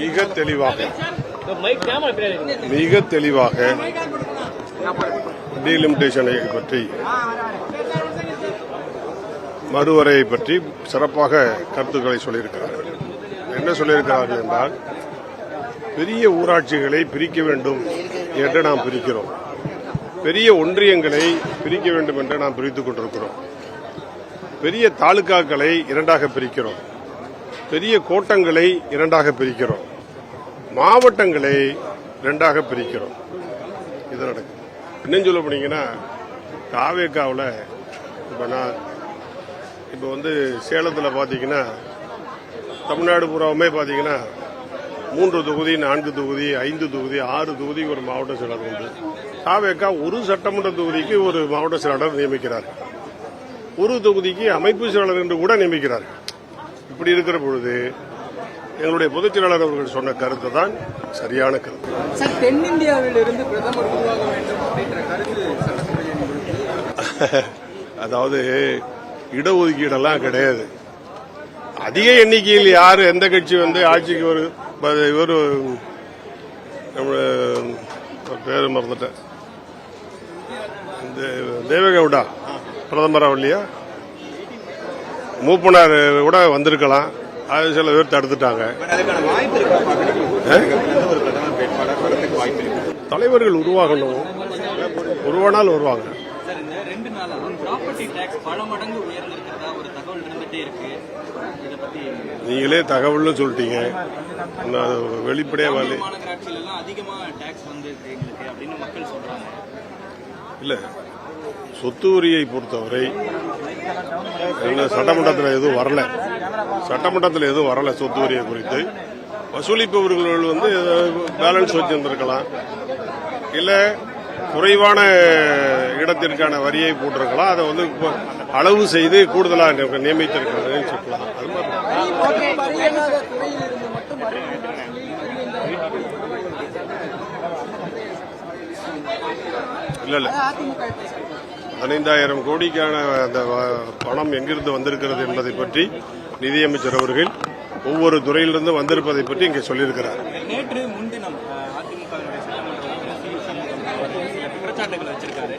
மிக தெளிவாக டீலிமிட்டேஷனை பற்றி மறுவரையை பற்றி சிறப்பாக கருத்துக்களை சொல்லியிருக்கிறார்கள். என்ன சொல்லியிருக்கிறார்கள் என்றால், பெரிய ஊராட்சிகளை பிரிக்க வேண்டும் என்று நாம் பிரிக்கிறோம், பெரிய ஒன்றியங்களை பிரிக்க வேண்டும் என்று நாம் பிரித்துக் கொண்டிருக்கிறோம், பெரிய தாலுகாக்களை இரண்டாக பிரிக்கிறோம், பெரிய கோட்டங்களை இரண்டாக பிரிக்கிறோம், மாவட்டங்களை இரண்டாக பிரிக்கிறோம். இது நடக்கும். இன்னும் சொல்ல போனீங்கன்னா, காவேக்காவில் இப்போ சேலத்தில் பார்த்தீங்கன்னா, தமிழ்நாடு பூராவுமே பார்த்தீங்கன்னா 3 தொகுதி, 4 தொகுதி, 5 தொகுதி, 6 தொகுதிக்கு ஒரு மாவட்ட செயலாளர் உண்டு. காவேக்கா ஒரு சட்டமன்ற தொகுதிக்கு ஒரு மாவட்ட செயலாளர் நியமிக்கிறார், ஒரு தொகுதிக்கு அமைப்பு செயலாளர் என்று கூட நியமிக்கிறார். இப்படி இருக்கிற பொழுது எங்களுடைய பொதுச் செயலாளர் அவர்கள் சொன்ன கருத்து தான் சரியான கருத்து. சார், தென்னிந்தியாவில் இருந்து பிரதமர் உருவாக வேண்டும் அப்படின்ற கருத்து அதாவது இடஒதுக்கீடெல்லாம் கிடையாது. அதிக எண்ணிக்கையில் யார் எந்த கட்சி ஆட்சிக்கு ஒரு இவர் பேரு மறந்துட்டேன், தேவகவுடா பிரதமராக இல்லையா, மூப்பனார் கூட வந்திருக்கலாம், அது சில பேர் தடுத்துட்டாங்க. தலைவர்கள் உருவாகணும், உருவானால் வருவாங்க. நீங்களே தகவல்னு சொல்லிட்டீங்க, வெளிப்படையா இல்ல. சொத்து வரியை பொறுத்தவரை சட்டமன்றத்தில் எதுவும் வரல, சொத்து வரியை குறித்து வசூலிப்பவர்கள் பேலன்ஸ் வச்சிருந்திருக்கலாம், இல்ல குறைவான இடத்திற்கான வரியை போட்டிருக்கலாம், அதை அளவு செய்து கூடுதலாக நியமித்திருக்கிறதுன்னு சொல்லலாம். அது மாதிரி இல்ல 15,000 கோடிக்கான அந்த பணம் எங்கிருந்து வந்திருக்கிறது என்பதை பற்றி நிதியமைச்சர் அவர்கள் ஒவ்வொரு துறையிலிருந்து வந்திருப்பதை பற்றி இங்கே சொல்லியிருக்கிறார். நேற்று முன்தினம் குற்றச்சாட்டுகள் வச்சிருக்காரு.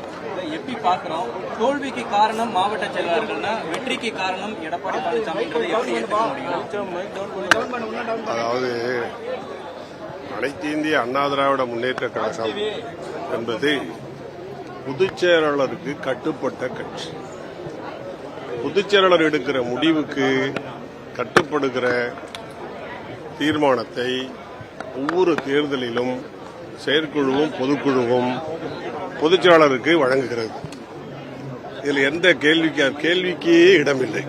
எப்படி பார்க்கிறோம்? தோல்விக்கு காரணம் மாவட்ட செயலாளர்கள்னா வெற்றிக்கு காரணம் எடப்பாடி பழனிசாமி. அதாவது அனைத்து இந்திய அண்ணா திராவிட முன்னேற்ற கழகம் என்பது பொதுச் செயலாளருக்கு கட்டுப்பட்ட கட்சி. பொதுச் செயலாளர் எடுக்கிற முடிவுக்கு கட்டுப்படுகிற தீர்மானத்தை ஒவ்வொரு தேர்தலிலும் செயற்குழுவும் பொதுக்குழுவும் பொதுச் செயலாளருக்கு வழங்குகிறது. இதில் எந்த கேள்விக்கே இடமில்லை.